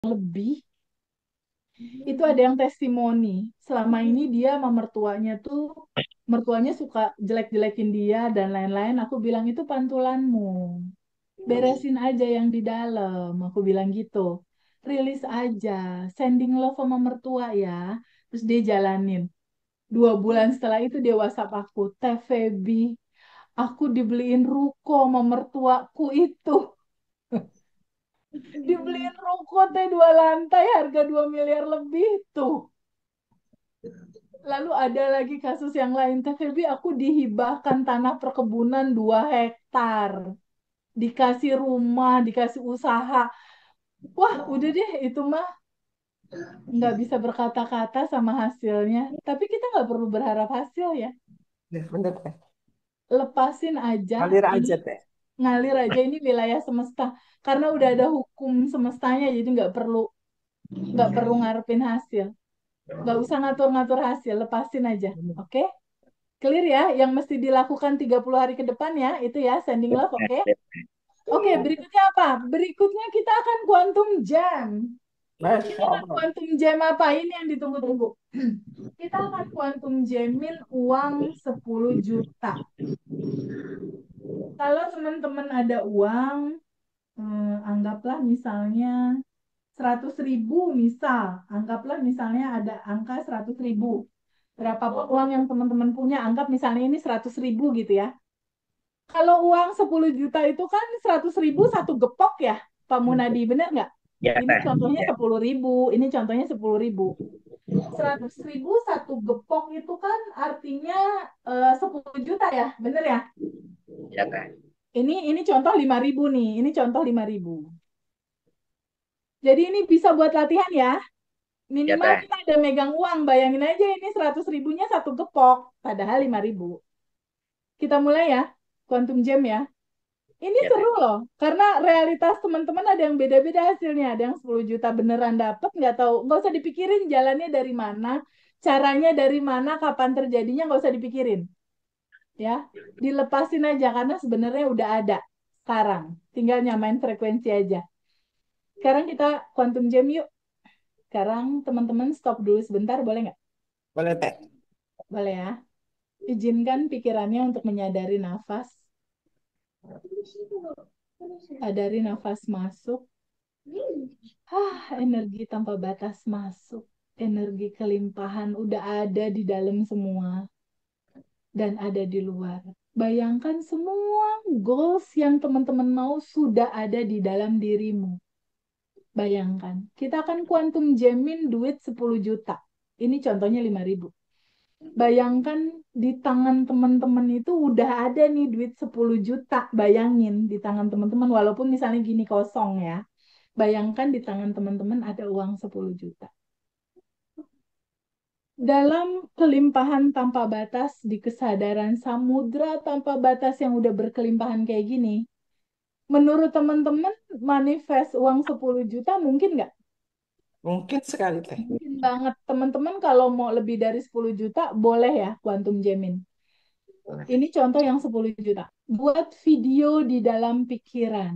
lebih, itu ada yang testimoni. Selama ini dia sama mertuanya tuh, mertuanya suka jelek-jelekin dia dan lain-lain. Aku bilang itu pantulanmu. Beresin aja yang di dalam. Aku bilang gitu. Rilis aja. Sending love sama mertua ya. Terus dia jalanin. 2 bulan setelah itu dia WhatsApp aku. Teh Feby, aku dibeliin ruko sama mertuaku itu. Dibeliin ruko teh 2 lantai harga 2 miliar lebih tuh. Lalu ada lagi kasus yang lain. Teh Feby, aku dihibahkan tanah perkebunan 2 hektar. Dikasih rumah, dikasih usaha. Wah, udah deh itu mah nggak bisa berkata-kata sama hasilnya. Tapi kita nggak perlu berharap hasil ya. Ya, bener teh. Lepasin aja, Ngalir ini aja teh. ngalir aja, ini wilayah semesta. Karena udah ada hukum semestanya, jadi nggak perlu ngarepin hasil. Nggak usah ngatur-ngatur hasil, lepasin aja. Oke? Clear ya? Yang mesti dilakukan 30 hari ke depan ya, itu ya, sending love, oke? Oke, berikutnya apa? Berikutnya kita akan quantum jam. Kita Masya akan Allah. quantum jam apa? Ini yang ditunggu-tunggu. Kita akan quantum jamin uang 10 juta. Kalau teman-teman ada uang, anggaplah misalnya 100.000 misal. Anggaplah misalnya ada angka 100.000. Berapapun uang yang teman-teman punya, anggap misalnya ini 100.000 gitu ya. Kalau uang 10 juta itu kan 100.000 satu gepok ya, Pak Munadi, bener nggak? Ya Ini teh. contohnya Ya, 10.000, ini contohnya 10.000. 100.000 satu gepok itu kan artinya 10 juta ya, bener ya? ya teh. Ini contoh 5.000 nih, ini contoh 5.000. Jadi ini bisa buat latihan ya. Ya Minimal teh. kita ada megang uang, bayangin aja ini 100.000-nya satu gepok, padahal 5.000. Kita mulai ya, quantum jam ya. Ini Ya seru teh. loh, karena realitas teman-teman ada yang beda-beda hasilnya. Ada yang 10 juta beneran dapet, nggak tahu, nggak usah dipikirin jalannya dari mana, caranya dari mana, kapan terjadinya, nggak usah dipikirin. Ya, dilepasin aja karena sebenarnya udah ada sekarang. Tinggal nyamain frekuensi aja. Sekarang kita quantum jam yuk. Sekarang teman-teman stop dulu sebentar, boleh nggak? Boleh teh. Boleh ya. Izinkan pikirannya untuk menyadari nafas. Sadari nafas masuk. Energi tanpa batas masuk. Energi kelimpahan udah ada di dalam semua dan ada di luar. Bayangkan semua goals yang teman-teman mau sudah ada di dalam dirimu. Bayangkan, kita akan kuantum jamin duit 10 juta. Ini contohnya 5.000. Bayangkan di tangan teman-teman itu udah ada nih duit 10 juta. Bayangin di tangan teman-teman walaupun misalnya gini kosong ya. Bayangkan di tangan teman-teman ada uang 10 juta. Dalam kelimpahan tanpa batas di kesadaran samudra tanpa batas yang udah berkelimpahan kayak gini, menurut teman-teman manifest uang 10 juta mungkin nggak? Mungkin sekali teh. Mungkin banget. Teman-teman kalau mau lebih dari 10 juta, boleh ya Quantum Jamin. Boleh. Ini contoh yang 10 juta. Buat video di dalam pikiran.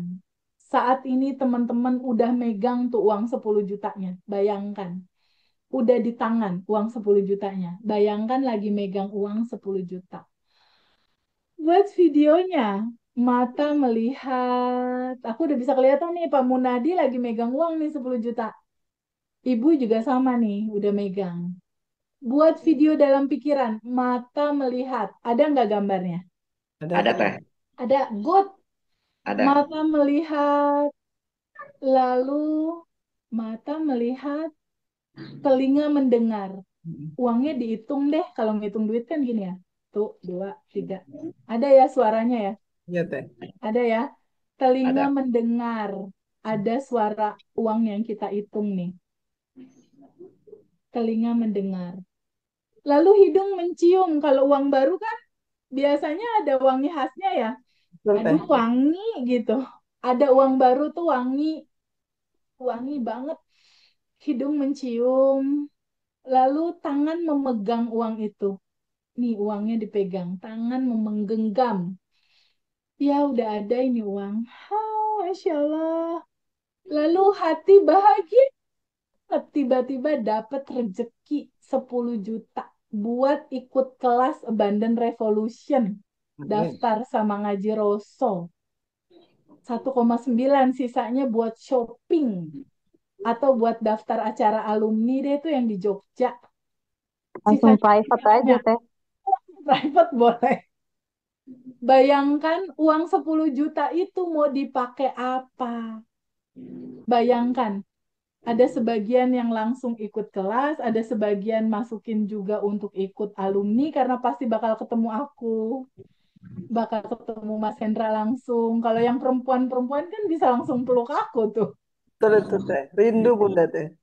Saat ini teman-teman udah megang tuh uang 10 jutanya. Bayangkan. Udah di tangan uang 10 jutanya. Bayangkan lagi megang uang 10 juta. Buat videonya. Mata melihat. Aku udah bisa kelihatan nih Pak Munadi lagi megang uang nih 10 juta. Ibu juga sama nih, udah megang. Buat video dalam pikiran, mata melihat. Ada nggak gambarnya? Ada Ada teh. teh, Ada. Good. ada. Mata melihat, lalu mata melihat, telinga mendengar. Uangnya dihitung deh, kalau ngitung duit kan gini ya. Tuh, dua, tiga. Ada ya suaranya ya? Iya teh. Ada ya. Telinga Ada. mendengar. Ada suara uang yang kita hitung nih. Telinga mendengar. Lalu hidung mencium. Kalau uang baru kan biasanya ada wangi khasnya ya. Betul Aduh, teh. wangi gitu. Ada uang baru tuh wangi, wangi banget. Hidung mencium, lalu tangan memegang uang itu. Nih, uangnya dipegang, tangan menggenggam. Ya, udah ada ini uang. Masya Allah. Lalu hati bahagia. tiba-tiba dapat rezeki 10 juta buat ikut kelas Abundant Revolution. Amin. Daftar sama ngaji Rosso. 1,9 sisanya buat shopping atau buat daftar acara alumni deh itu yang di Jogja. Langsung Sisanya private aja, banyak. Teh. Private boleh. Bayangkan uang 10 juta itu mau dipakai apa? Bayangkan, ada sebagian yang langsung ikut kelas, ada sebagian masukin juga untuk ikut alumni karena pasti bakal ketemu aku, bakal ketemu Mas Hendra langsung. Kalau yang perempuan-perempuan kan bisa langsung peluk aku tuh. Betul itu teh. Rindu bunda teh.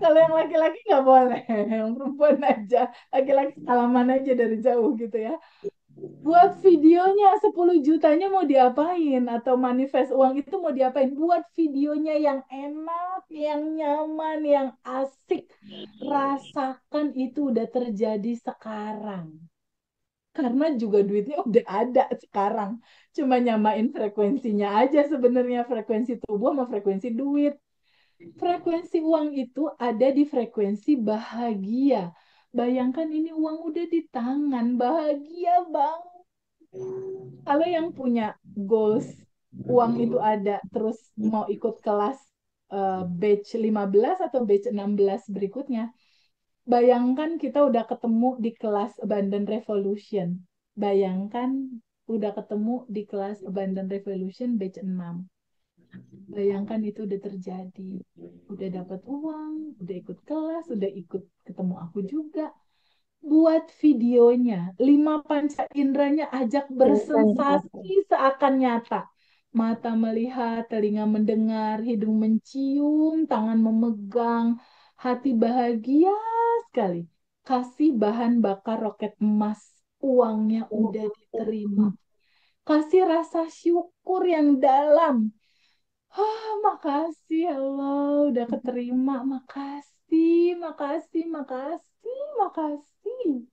Kalau yang laki-laki nggak boleh, yang perempuan aja. Laki-laki salaman aja dari jauh gitu ya. Buat videonya 10 jutanya mau diapain? Atau manifest uang itu mau diapain? Buat videonya yang enak, yang nyaman, yang asik. Rasakan itu udah terjadi sekarang. Karena juga duitnya udah ada sekarang. Cuma nyamain frekuensinya aja sebenarnya. Frekuensi tubuh sama frekuensi duit. Frekuensi uang itu ada di frekuensi bahagia. Bayangkan ini uang udah di tangan, bahagia banget. Kalau yang punya goals, uang itu ada, terus mau ikut kelas batch 15 atau batch 16 berikutnya, bayangkan kita udah ketemu di kelas Abundant Revolution. Bayangkan udah ketemu di kelas Abundant Revolution batch 6. Bayangkan itu udah terjadi. Udah dapat uang, udah ikut kelas, udah ikut ketemu aku juga. Buat videonya, 5 panca inderanya ajak bersensasi seakan nyata. Mata melihat, telinga mendengar, hidung mencium, tangan memegang, hati bahagia sekali. Kasih bahan bakar roket emas, uangnya udah diterima. Kasih rasa syukur yang dalam. Makasih ya Allah, udah keterima. Makasih, makasih, makasih, makasih.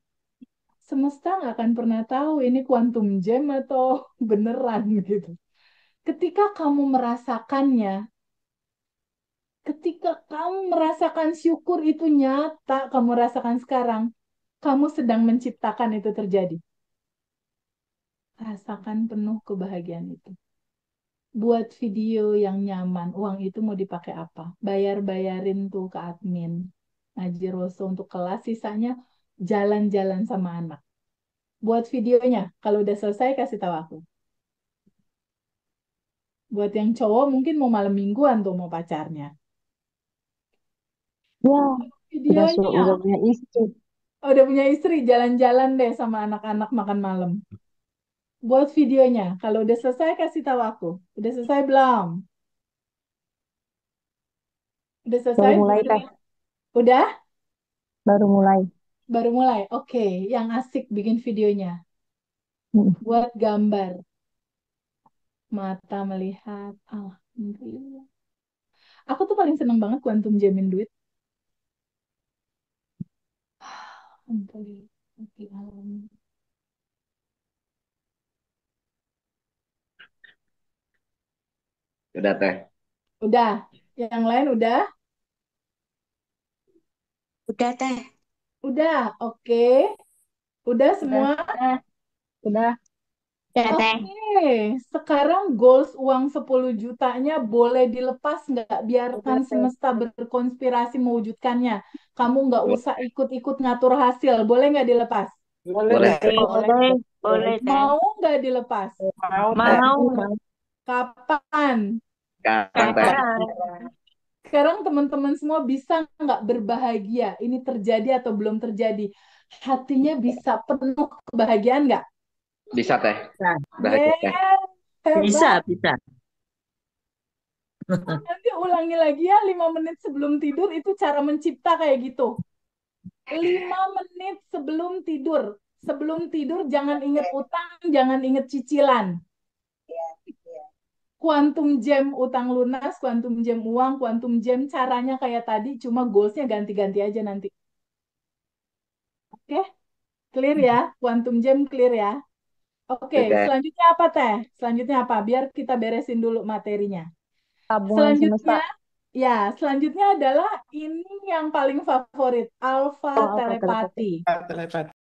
Semesta nggak akan pernah tahu ini quantum gem atau beneran gitu. Ketika kamu merasakannya, ketika kamu merasakan syukur itu nyata, kamu rasakan sekarang, kamu sedang menciptakan itu terjadi. Rasakan penuh kebahagiaan itu. Buat video yang nyaman, uang itu mau dipakai apa? Bayar-bayarin tuh ke admin. Ngaji Rosso untuk kelas, sisanya jalan-jalan sama anak. Buat videonya, kalau udah selesai kasih tahu aku. Buat yang cowok mungkin mau malam mingguan tuh mau pacarnya. Ya, udah Videonya, punya istri. udah punya istri, jalan-jalan deh sama anak-anak makan malam. Buat videonya, kalau udah selesai kasih tahu aku. Udah selesai belum? Udah selesai? Baru mulai, Teh. Udah? Baru mulai. Baru mulai. Oke, yang asik bikin videonya. Mm. Buat gambar, mata melihat. Alhamdulillah. Aku tuh paling seneng banget kuantum jamin duit. Alhamdulillah. Oke, Udah teh. udah. Yang lain udah? Udah teh. Udah. Oke. Udah Udah, semua? Teh. Udah. Udah teh. Oke, sekarang goals uang 10 jutanya boleh dilepas nggak? Biarkan Udah, Teh. semesta berkonspirasi mewujudkannya. Kamu nggak Bo- usah ikut-ikut ngatur hasil. Boleh nggak dilepas? Boleh Boleh, teh. Boleh, boleh teh. Mau nggak dilepas? Mau teh. Mau. Kapan? sekarang teh. Sekarang. Sekarang teman-teman semua bisa nggak berbahagia? Ini terjadi atau belum terjadi? Hatinya bisa penuh kebahagiaan nggak? Bisa teh. Nah, Bahagia teh. Yeah, bisa, hebat. bisa. Nanti ulangi lagi ya 5 menit sebelum tidur itu cara mencipta kayak gitu. 5 menit sebelum tidur. Sebelum tidur jangan inget utang, jangan inget cicilan. Quantum Gem utang lunas, quantum Gem uang, quantum Gem caranya kayak tadi, cuma goalsnya ganti-ganti aja nanti. Oke, clear ya? Quantum Gem clear ya? Oke, Oke teh. selanjutnya apa teh? Selanjutnya apa? Biar kita beresin dulu materinya. Tabungan Selanjutnya, semesta. Ya, selanjutnya adalah ini yang paling favorit, alfa Oh, apa telepati. telepati? Telepati.